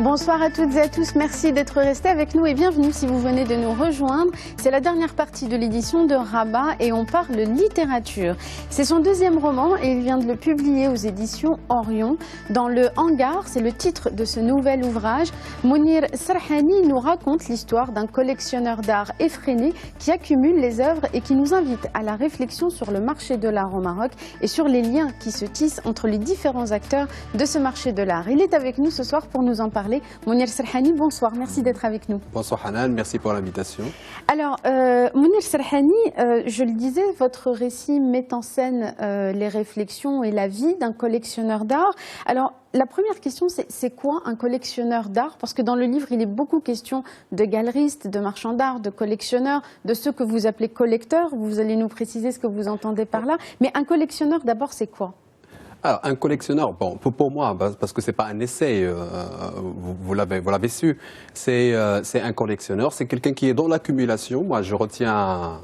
Bonsoir à toutes et à tous, merci d'être restés avec nous et bienvenue si vous venez de nous rejoindre. C'est la dernière partie de l'édition de Rabat et on parle littérature. C'est son deuxième roman et il vient de le publier aux éditions Orion. Dans le hangar, c'est le titre de ce nouvel ouvrage. Mounir Serhani nous raconte l'histoire d'un collectionneur d'art effréné qui accumule les œuvres et qui nous invite à la réflexion sur le marché de l'art au Maroc et sur les liens qui se tissent entre les différents acteurs de ce marché de l'art. Il est avec nous ce soir pour nous en parler. Mounir Serhani, bonsoir, merci d'être avec nous. Bonsoir Hanan, merci pour l'invitation. Alors, Mounir Serhani, je le disais, votre récit met en scène les réflexions et la vie d'un collectionneur d'art. Alors, la première question, c'est quoi un collectionneur d'art? Parce que dans le livre, il est beaucoup question de galeristes, de marchands d'art, de collectionneurs, de ceux que vous appelez collecteurs. Vous allez nous préciser ce que vous entendez par là. Mais un collectionneur, d'abord, c'est quoi? Alors, un collectionneur, bon, pour moi, parce que c'est pas un essai, vous l'avez su, c'est un collectionneur, c'est quelqu'un qui est dans l'accumulation. Moi, je retiens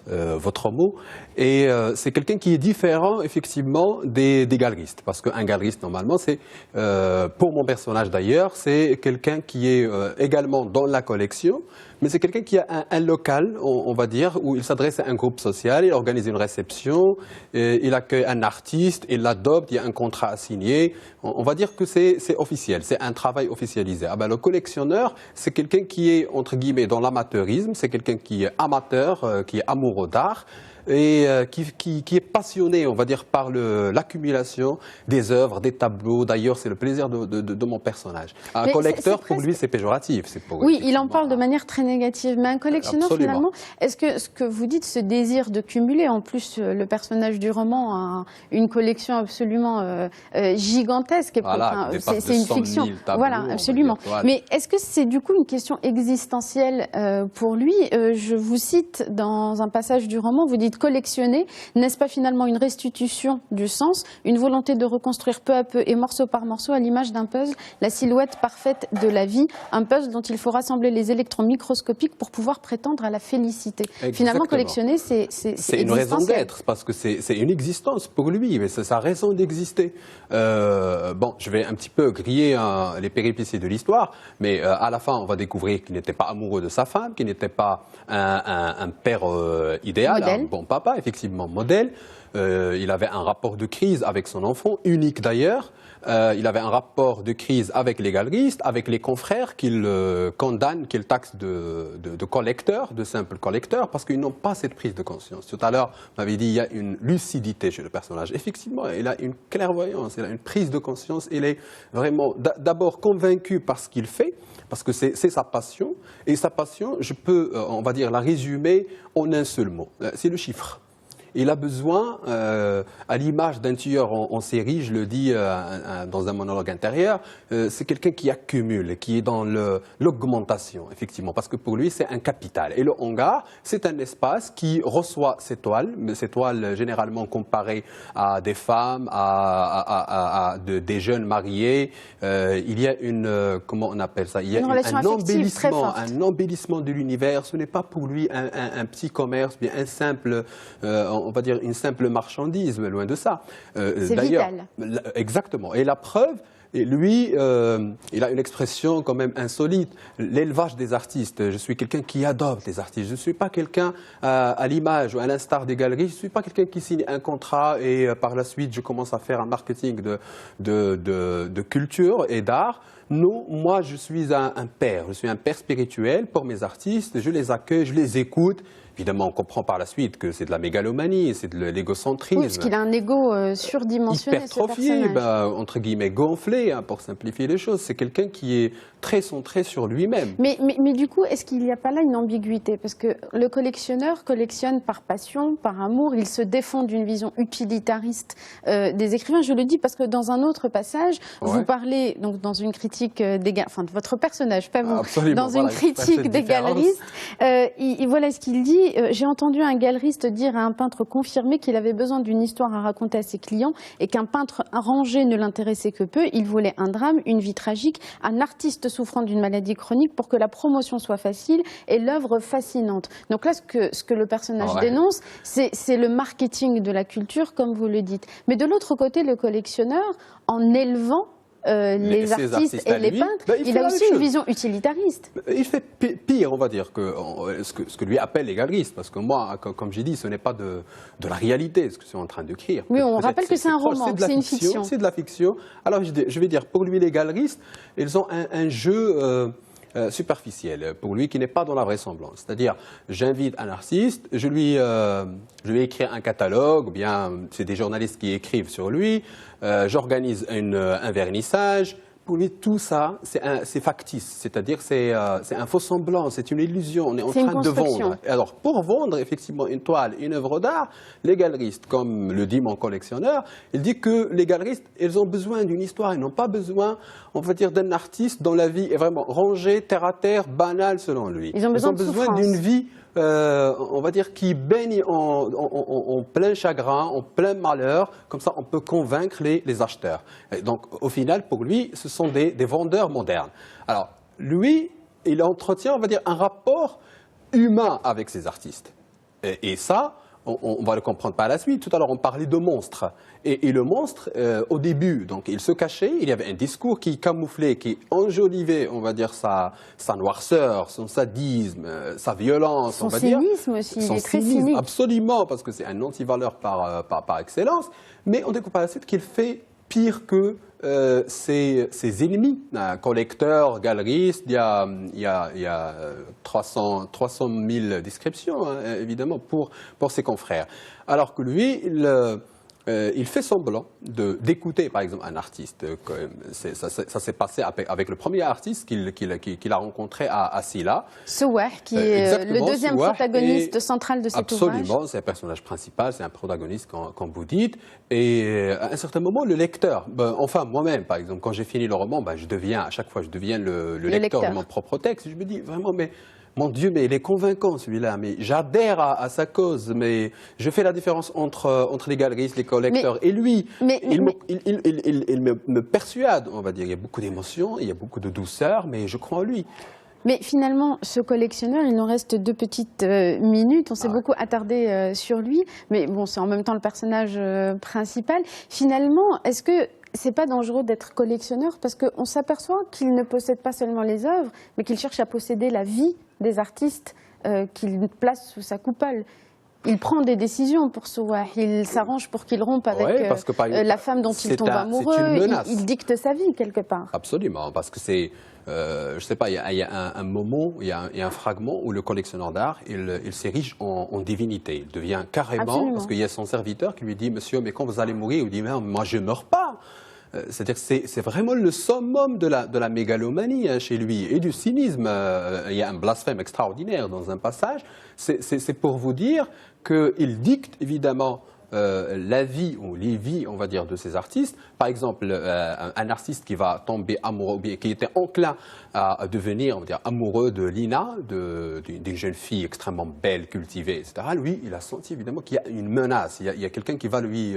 votre mot, et c'est quelqu'un qui est différent, effectivement, des galeristes, parce qu'un galeriste, normalement, c'est, pour mon personnage d'ailleurs, c'est quelqu'un qui est également dans la collection, mais c'est quelqu'un qui a un local, on va dire, où il s'adresse à un groupe social, il organise une réception, il accueille un artiste, il l'adopte, il y a un contrat à signer. On va dire que c'est officiel, c'est un travail officialisé. Ah ben, le collectionneur, c'est quelqu'un qui est, entre guillemets, dans l'amateurisme, c'est quelqu'un qui est amateur, qui est amoureux d'art, et qui est passionné, on va dire, par l'accumulation des œuvres, des tableaux. D'ailleurs, c'est le plaisir de mon personnage. Un collecteur, pour lui, c'est péjoratif. Oui, il en parle de manière très négative. Mais un collectionneur, finalement, est-ce que ce que vous dites, ce désir de cumuler, en plus, le personnage du roman a une collection absolument gigantesque. Voilà, c'est une fiction. Tableaux, voilà, absolument. Mais est-ce que c'est du coup une question existentielle pour lui? Je vous cite dans un passage du roman, vous dites: collectionner, n'est-ce pas finalement une restitution du sens, une volonté de reconstruire peu à peu et morceau par morceau à l'image d'un puzzle, la silhouette parfaite de la vie, un puzzle dont il faut rassembler les électrons microscopiques pour pouvoir prétendre à la félicité. Exactement. Finalement, collectionner, c'est une raison d'être, parce que c'est une existence pour lui, mais c'est sa raison d'exister. Bon, je vais un petit peu griller les péripéties de l'histoire, mais à la fin, on va découvrir qu'il n'était pas amoureux de sa femme, qu'il n'était pas un père idéal, un bon papa, effectivement, modèle. Il avait un rapport de crise avec son enfant, unique d'ailleurs. Il avait un rapport de crise avec les galeristes, avec les confrères qu'il condamne, qu'il taxe de collecteurs, de simples collecteurs, parce qu'ils n'ont pas cette prise de conscience. Tout à l'heure, vous m'avez dit qu'il y a une lucidité chez le personnage. Effectivement, il a une clairvoyance, il a une prise de conscience. Il est vraiment d'abord convaincu par ce qu'il fait, parce que c'est sa passion. Et sa passion, je peux, on va dire, la résumer en un seul mot. C'est le chiffre. Il a besoin, à l'image d'un tueur en série, je le dis dans un monologue intérieur, c'est quelqu'un qui accumule, qui est dans l'augmentation, effectivement, parce que pour lui, c'est un capital. Et le hangar, c'est un espace qui reçoit ces toiles généralement comparées à des femmes, à des jeunes mariés. Il y a comment on appelle ça? Il y a un embellissement de l'univers. Ce n'est pas pour lui un petit commerce, bien un simple... on va dire une simple marchandise, mais loin de ça. C'est vital. Exactement. Et la preuve, lui, il a une expression quand même insolite, l'élevage des artistes. Je suis quelqu'un qui adopte les artistes. Je ne suis pas quelqu'un, à l'image ou à l'instar des galeries, je ne suis pas quelqu'un qui signe un contrat et par la suite je commence à faire un marketing de culture et d'art. Non, moi je suis un père. Je suis un père spirituel pour mes artistes. Je les accueille, je les écoute. Évidemment, on comprend par la suite que c'est de la mégalomanie, c'est de l'égocentrisme. Oui, parce qu'il a un ego surdimensionné, hypertrophié, entre guillemets gonflé, hein, pour simplifier les choses. C'est quelqu'un qui est très centré sur lui-même. Mais du coup, est-ce qu'il n'y a pas là une ambiguïté? Parce que le collectionneur collectionne par passion, par amour. Il se défend d'une vision utilitariste des écrivains. Je le dis parce que dans un autre passage, vous parlez, donc dans une critique enfin de votre personnage, pas vous, dans une critique des galeristes, voilà ce qu'il dit. J'ai entendu un galeriste dire à un peintre confirmé qu'il avait besoin d'une histoire à raconter à ses clients et qu'un peintre rangé ne l'intéressait que peu. Il voulait un drame, une vie tragique, un artiste souffrant d'une maladie chronique pour que la promotion soit facile et l'œuvre fascinante. Donc là, ce que le personnage dénonce, c'est le marketing de la culture, comme vous le dites. Mais de l'autre côté, le collectionneur, en élevant les artistes et les peintres, il a aussi une vision utilitariste. Il fait pire, on va dire, que ce que lui appelle les galeristes, parce que moi, comme j'ai dit, ce n'est pas de la réalité, ce que je suis en train d'écrire. Oui, on rappelle que c'est un roman, c'est une fiction. C'est de la fiction. Alors, je vais dire, pour lui, les galeristes, ils ont un jeu superficiel, pour lui, qui n'est pas dans la vraisemblance. C'est-à-dire, j'invite un artiste, je lui écris un catalogue, ou bien c'est des journalistes qui écrivent sur lui, j'organise un vernissage. Pour lui, tout ça, c'est factice, c'est-à-dire c'est un faux semblant, c'est une illusion, on est en train de vendre. Alors, pour vendre effectivement une toile, une œuvre d'art, les galeristes, comme le dit mon collectionneur, il dit que les galeristes, ils ont besoin d'une histoire, ils n'ont pas besoin, on va dire, d'un artiste dont la vie est vraiment rangée, terre à terre, banale selon lui. Ils ont besoin d'une vie, on va dire, qui baigne en plein chagrin, en plein malheur, comme ça on peut convaincre les acheteurs. Et donc au final, pour lui, ce sont des vendeurs modernes. Alors lui, il entretient, on va dire, un rapport humain avec ses artistes. Et ça, on va le comprendre par la suite. Tout à l'heure, on parlait de monstre. Et le monstre, au début, donc, il se cachait, il y avait un discours qui camouflait, qui enjolivait, on va dire, sa noirceur, son sadisme, sa violence, on va dire. Son cynisme aussi, il est très cynique. Absolument, parce que c'est un antivaleur par excellence. Mais on découvre par la suite qu'il fait pire que ses ennemis, collecteurs, galeristes. Il y a 300 000 descriptions, hein, évidemment, pour ses confrères. Alors que lui, il fait semblant d'écouter, par exemple, un artiste. Ça s'est passé avec le premier artiste qu'il a rencontré à Silla. Souah, qui est le deuxième protagoniste central de cet ouvrage. Absolument, c'est un personnage principal, c'est un protagoniste, comme vous dites. Et à un certain moment, le lecteur, enfin moi-même, par exemple, quand j'ai fini le roman, à chaque fois, je deviens le lecteur de mon propre texte. Je me dis vraiment, mais mon Dieu, mais il est convaincant celui-là, mais j'adhère à sa cause, mais je fais la différence entre les galeristes, les collecteurs et lui. Il me persuade, on va dire. Il y a beaucoup d'émotions, il y a beaucoup de douceur, mais je crois en lui. Mais finalement, ce collectionneur, il nous reste 2 petites minutes. On s'est beaucoup attardé sur lui, mais bon, c'est en même temps le personnage principal. Finalement, est-ce que c'est pas dangereux d'être collectionneur, parce qu'on s'aperçoit qu'il ne possède pas seulement les œuvres, mais qu'il cherche à posséder la vie des artistes qu'il place sous sa coupole. Il prend des décisions pour Souah, il s'arrange pour qu'il rompe avec la femme dont il tombe amoureux, il dicte sa vie quelque part. Absolument, parce que c'est, je ne sais pas, il y a un moment, il y a un fragment où le collectionneur d'art, il s'érige en divinité, il devient carrément, absolument. Parce qu'il y a son serviteur qui lui dit, monsieur, mais quand vous allez mourir, il dit, mais moi je ne meurs pas. C'est-à-dire que c'est vraiment le summum de la mégalomanie chez lui et du cynisme. Il y a un blasphème extraordinaire dans un passage. C'est pour vous dire qu'il dicte évidemment la vie ou les vies, on va dire, de ces artistes. Par exemple, un artiste qui va tomber amoureux, qui était enclin à devenir, on va dire, amoureux de Lina, d'une jeune fille extrêmement belle, cultivée, etc. Lui, il a senti évidemment qu'il y a une menace. Il y a quelqu'un qui va lui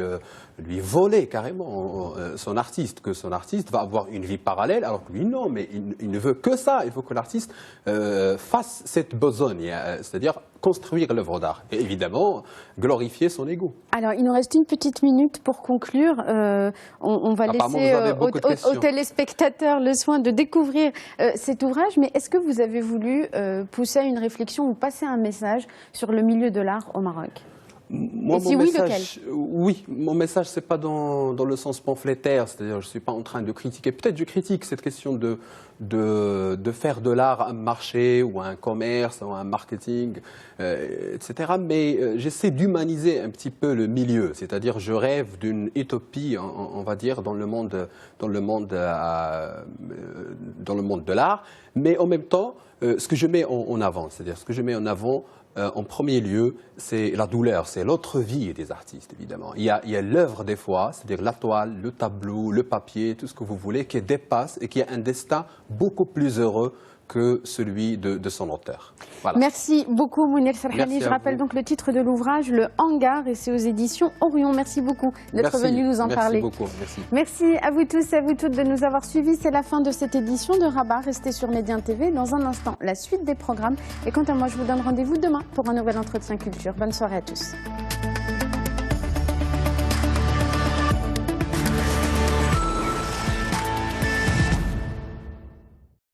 voler carrément son artiste, que son artiste va avoir une vie parallèle, alors que lui, non, mais il ne veut que ça. Il faut que l'artiste fasse cette besogne, c'est-à-dire construire l'œuvre d'art et évidemment glorifier son ego. Alors, il nous reste une petite minute pour conclure. On va laisser aux téléspectateurs le soin de découvrir cet ouvrage, mais est-ce que vous avez voulu pousser à une réflexion ou passer un message sur le milieu de l'art au Maroc ? Moi, si oui, lequel ? Oui, mon message, c'est pas dans le sens pamphlétaire, c'est-à-dire je suis pas en train de critiquer. Peut-être je critique cette question de faire de l'art un marché ou un commerce ou un marketing, etc. Mais j'essaie d'humaniser un petit peu le milieu, c'est-à-dire je rêve d'une utopie, on va dire, dans le monde de l'art, mais en même temps, ce que je mets en avant, c'est-à-dire ce que je mets en avant. En premier lieu, c'est la douleur, c'est l'autre vie des artistes, évidemment. Il y a l'œuvre des fois, c'est-à-dire la toile, le tableau, le papier, tout ce que vous voulez, qui dépasse et qui a un destin beaucoup plus heureux que celui de son auteur. Voilà. Merci beaucoup, Mounir Serhani. Je rappelle donc le titre de l'ouvrage, Le Hangar, et c'est aux éditions Orion. Merci beaucoup d'être venu nous en parler. Merci beaucoup. Merci. Merci à vous tous et à vous toutes de nous avoir suivis. C'est la fin de cette édition de Rabat. Restez sur Médien TV. Dans un instant, la suite des programmes. Et quant à moi, je vous donne rendez-vous demain pour un nouvel entretien culture. Bonne soirée à tous.